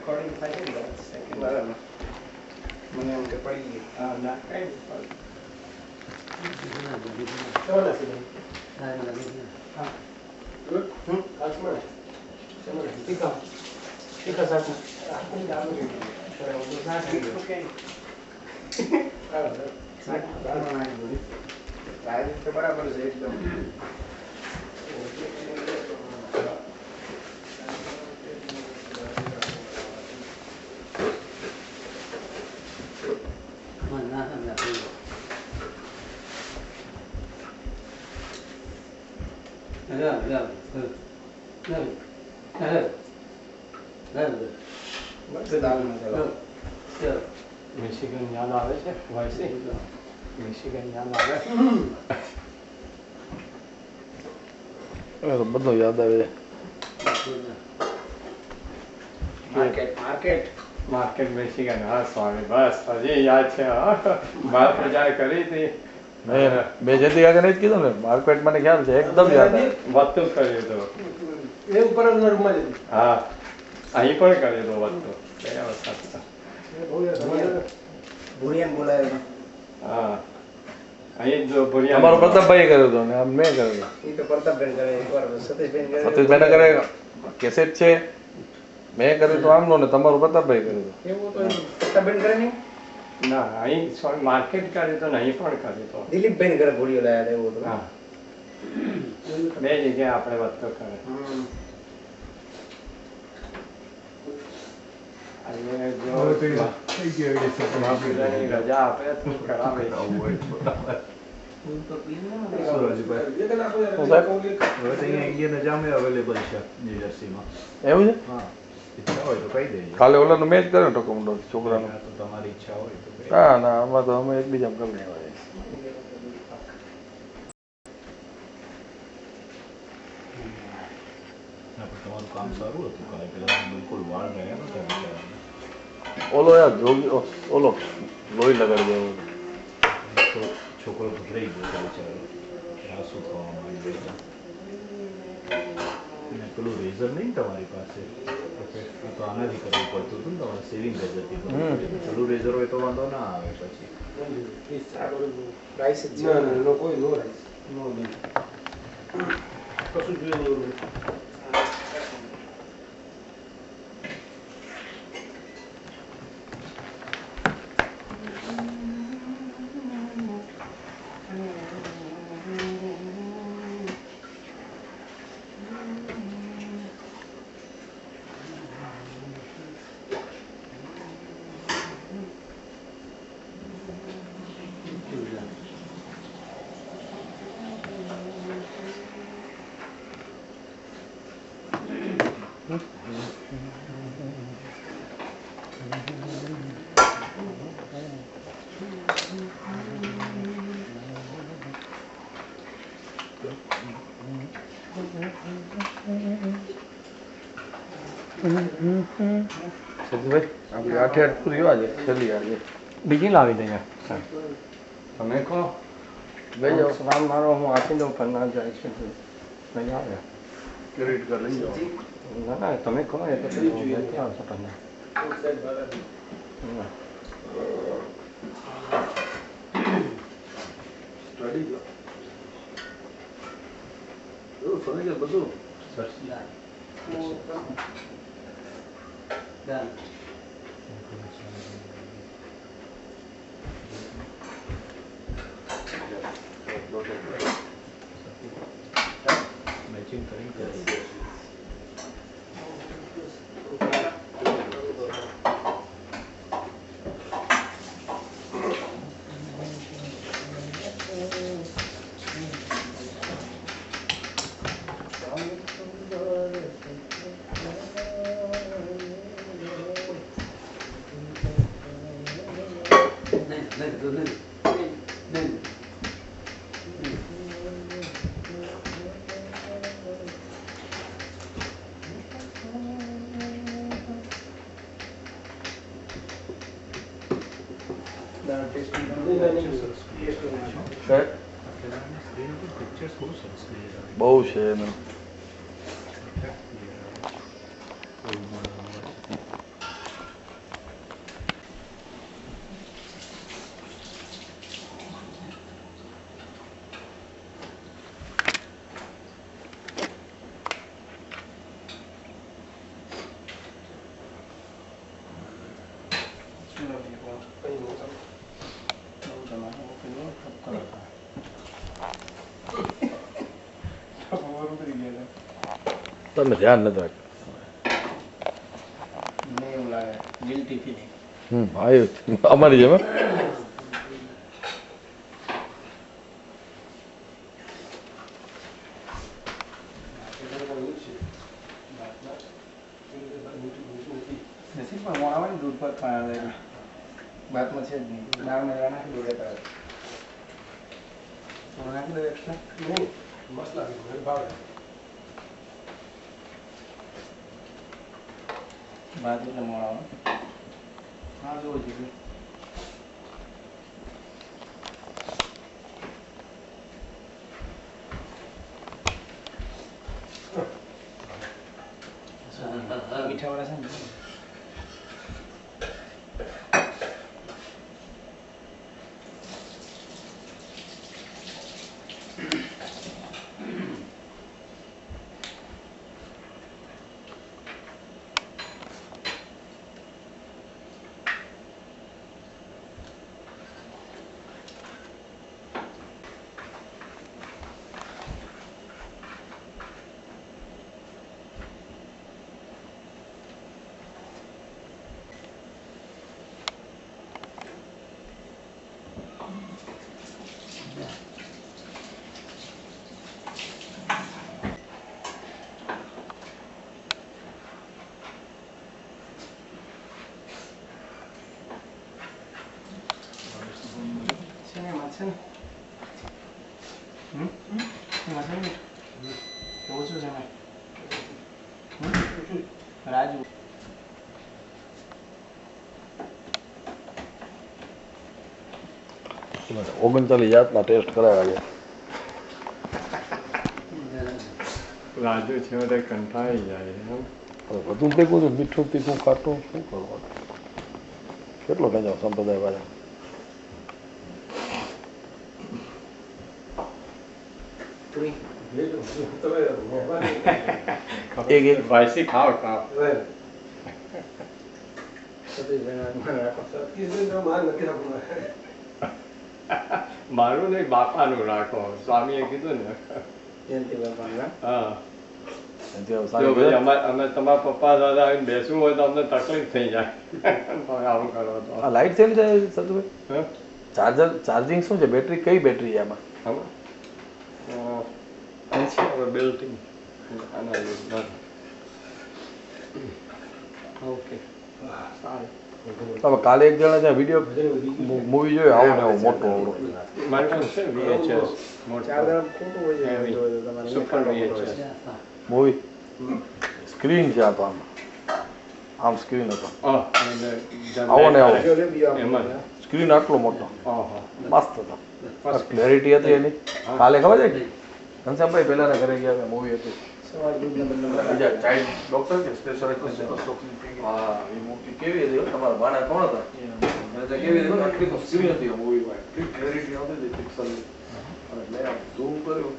Recording થાય છે ને સેકન્ડ બરાબર મને એમ કે પડી ગઈ હા ના કઈ બરાબર છે એકદમ મિશિગન યાદ આવે છે વાયસી મિશિગન યાદ આવે બધું યાદ આવે માર્કેટ માર્કેટ માર્કેટ મિશિગન હા સ્વામી બસ હજી યાદ છે બાર પ્રચાર કરી હતી મેં જેથી આગળ નહીં જ કીધું ને માર્કેટ મને ખ્યાલ છે એકદમ યાદ આવે વસ્તુ કર્યું હતું એ ઉપર રૂમમાં જ હા અહીં પણ કર્યું હતું વસ્તુ બે અવસ્થા ભૂરિયાને બોલાવ્યો હા અહીં જો ભૂરિયા અમારો પ્રતાપભાઈ કર્યો હતો ને આમ મેં કર્યો હતો એ તો પ્રતાપબેન કરે એકવાર સતીશબેન કરે સતીશભાઈને કરે કેસેટ છે મેં કર્યું તો આમનો ને તમારું પ્રતાપભાઈ કર્યું હતું એવું તો પ્રતાપબેન કરે નહીં ના અહીં માર્કેટ કર્યું તો અહીં પણ કર્યું તો દિલીપભાઈ ઘરે ભૂરિયો લાયા હતા એવું હતું હા બે જગ્યાએ આપણે વસ્તુ કરે રજા આપે તો કરાવે એવું છે ઈચ્છા હોય તો કહી દેજો. કાલે ઓલાનો મેચ કર્યો ને ટોકોમડો છોકરાનો તો તમારી ઈચ્છા હોય તો કહી ના ના આમાં તો અમે એકબીજા કરી લેવા તમારું કામ સારું હતું કાલે પેલા બિલકુલ વાળ રહ્યા નતા ઓલો યાર જોગી ઓલો લોહી લગાડી દેવો છોકરો ગભરાઈ ગયો બિચારો આ શું થવા માંડ્યું અને પેલું રેઝર નહીં તમારી પાસે તો આનાથી કરવું પડતું હતું ને તમારે સેવિંગ રેઝરથી પેલું રેઝર હોય તો વાંધો ના આવે પછી રાઈસ જ છે નો કોઈ નો રાઈસ નો નહીં કશું જોયું સતીશભાઈ આપણી 8 પૂરી આજે છેલ્લી આજે બીજી લાવી દઈએ તમે કહો લઈ જાઓ સવાલ મારો હું આપી દઉં પણ ના જાય છે નહીં આવે ક્રેડિટ કાર્ડ લઈ જાઓ ના ના તમે કહો એ તો લેતી આવશો તમને સ્ટડી જો એવું ફર્નિચર બધું મેચિંગ કરીને કરે. પિક્ચર્સ બહુ સરસ clear આવે. બહુ છે એનું. તમે ધ્યાન નથી રાખ્યું. મને એવું લાગે ગિલ્ટી ફિલિંગ. આવ્યું અમારી જેમ હે? નસીબ પણ મોડા હોય ને દૂધ પર પણ આવે ભાતમાં છે જ નહીં. દાળમાં જરા નાખી દો રેતા થોડું નાખી દો એક્સ્ટ્રા. મસ્ત લાગે મને ભાવે. ભાત એટલે મોડા હોય. હા જોવું જોઈએ. મીઠા વાળા છે ને. છે ને એમાં છે ને કેવું છું છે એમાં રાજુ 39 જાતના ટેસ્ટ કરાવ્યા છે. રાજુ છે બધે કંટાળી જાય એમ. હવે બધું ભેગું છે, મીઠું તીખું ખાટું શું કરવાનું? કેટલો ખેંચાવ સંપ્રદાય પાછા. એક એક વાયસી ખાવ ખાવ. મારું નહીં બાપાનું રાખો. સ્વામીએ કીધું ને. હા જો ભાઈ અમે તમારા પપ્પા દાદા આવીને બેસવું હોય તો અમને તકલીફ થઈ જાય. તમે આવું કરો તો. આ લાઈટ છે ને સતુભાઈ? હા? ચાર્જિંગ શું છે? બેટરી કઈ બેટરી છે આમાં? ખબર? છે હવે બિલ્ટિંગ. ઓકે સારું. તમે કાલે એક જણા ત્યાં વિડીયો મૂવી જોયો આવો ને આવો મોટો આવડો. મારી પાસે છે VHS super VHS. Movie screen છે આ તો આમાં. આમ સ્ક્રીન હતો. આવો ને આવો. એમાં સ્ક્રીન આટલો મોટો. ઓહો મસ્ત હતો. ક્લેરિટી હતી એની. કાલે ખબર છે કે ઘનશ્યામભાઈ પહેલાના ઘરે ગયા હતા, મૂવી હતી. બીજા ચાઇલ્ડ ડોક્ટર કે સ્પેશિયાલિસ્ટ. હા એ મૂવી કેવી હતી? તમારા ભાણા કોણ હતા? કેવી હતી? આટલી તો સ્ક્રીન હતી મૂવીમાં. એટલી ક્લેરિટી આવતી હતી પિક્સલની. અને મેં આમ ઝૂમ કર્યું.